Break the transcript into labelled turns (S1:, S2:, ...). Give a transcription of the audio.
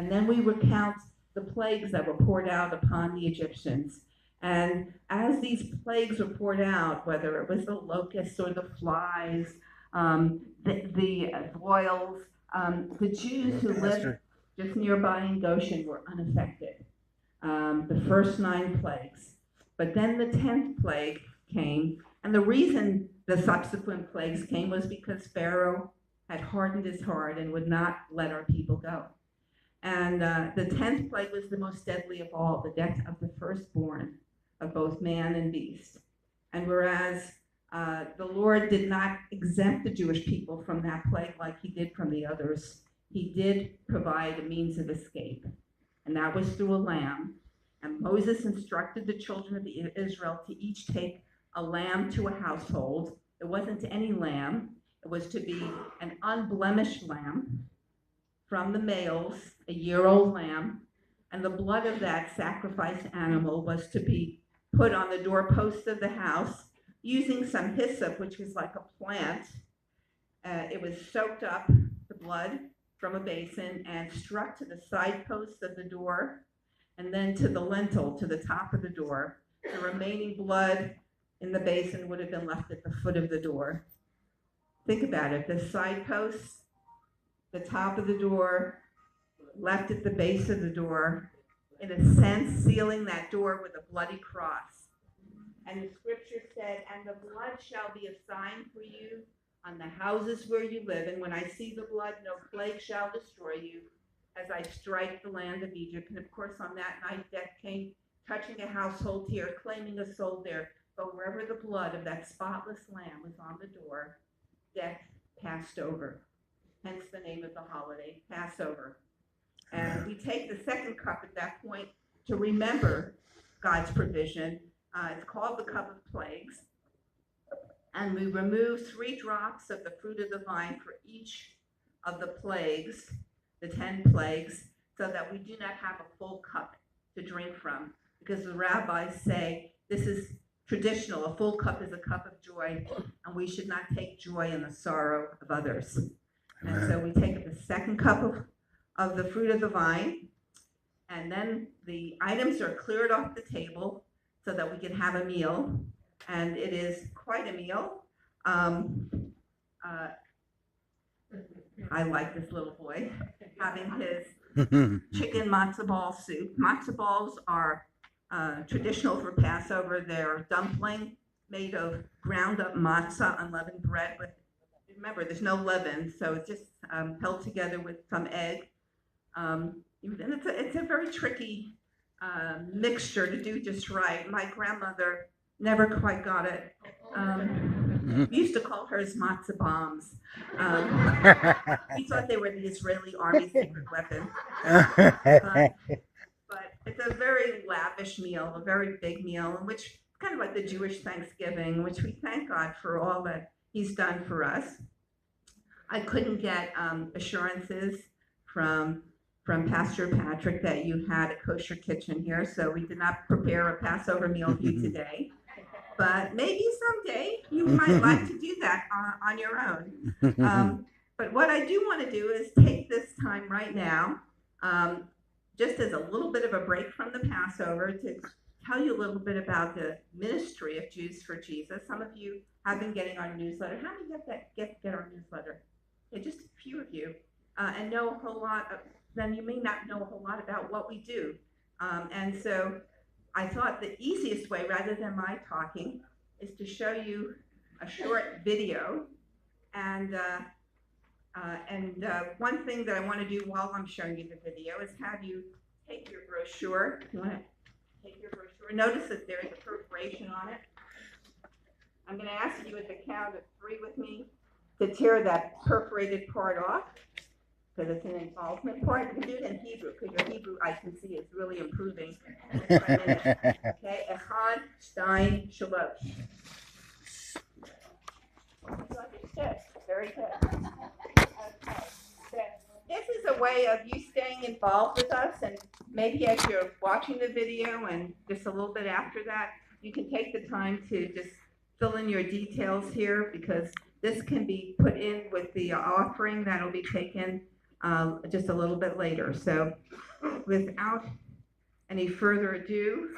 S1: And then we recount the plagues that were poured out upon the Egyptians. And as these plagues were poured out, whether it was the locusts or the flies, the boils, the Jews who lived just nearby in Goshen were unaffected. The first 9 plagues. But then the 10th plague came, and the reason the subsequent plagues came was because Pharaoh had hardened his heart and would not let our people go. And the 10th plague was the most deadly of all, the death of the firstborn of both man and beast. And whereas the Lord did not exempt the Jewish people from that plague like he did from the others, he did provide a means of escape, and that was through a lamb. And Moses instructed the children of Israel to each take a lamb to a household. It wasn't any lamb. It was to be an unblemished lamb from the males, a year-old lamb, and the blood of that sacrificed animal was to be put on the doorposts of the house using some hyssop, which is like a plant. It was soaked up, the blood, from a basin and struck to the side posts of the door and then to the lintel, to the top of the door. The remaining blood in the basin would have been left at the foot of the door. Think about it, the side posts, the top of the door, left at the base of the door, in a sense, sealing that door with a bloody cross. And the scripture said, and the blood shall be a sign for you on the houses where you live, and when I see the blood, no plague shall destroy you, as I strike the land of Egypt. And of course, on that night, death came, touching a household here, claiming a soul there. But wherever the blood of that spotless lamb was on the door, death passed over. Hence the name of the holiday, Passover. And we take the second cup at that point to remember God's provision. It's called the cup of plagues. And we remove 3 drops of the fruit of the vine for each of the plagues, the 10 plagues, so that we do not have a full cup to drink from. Because the rabbis say this is traditional. A full cup is a cup of joy, and we should not take joy in the sorrow of others. And so we take the second cup of the fruit of the vine, and then the items are cleared off the table so that we can have a meal. And it is quite a meal. I like this little boy having his chicken matzo ball soup. Matzo balls are traditional for Passover. They're dumpling made of ground up matzah, unleavened bread. With, remember, there's no leaven, so it's just held together with some egg. And it's a very tricky mixture to do just right. My grandmother never quite got it. We used to call hers matzo bombs. We thought they were the Israeli army secret weapon. But it's a very lavish meal, a very big meal, in which kind of like the Jewish Thanksgiving, which we thank God for all that he's done for us. I couldn't get assurances from Pastor Patrick that you had a kosher kitchen here, so we did not prepare a Passover meal for you today. But maybe someday you might like to do that on your own. But what I do want to do is take this time right now, just as a little bit of a break from the Passover, to tell you a little bit about the ministry of Jews for Jesus. Some of you have been getting our newsletter. How many get our newsletter? Yeah, just a few of you, and know a whole lot of, then you may not know a whole lot about what we do. And so I thought the easiest way, rather than my talking, is to show you a short video. And one thing that I want to do while I'm showing you the video is have you take your brochure. You want to take your brochure. Notice that there is a perforation on it. I'm going to ask you at the count of 3 with me to tear that perforated part off, because it's an involvement part. You can do it in Hebrew, because your Hebrew, I can see, is really improving. Okay, Echad, Stein, Shalosh. Very good. Okay. This is a way of you staying involved with us, and maybe as you're watching the video and just a little bit after that, you can take the time to just fill in your details here, because this can be put in with the offering that will be taken just a little bit later. So without any further ado,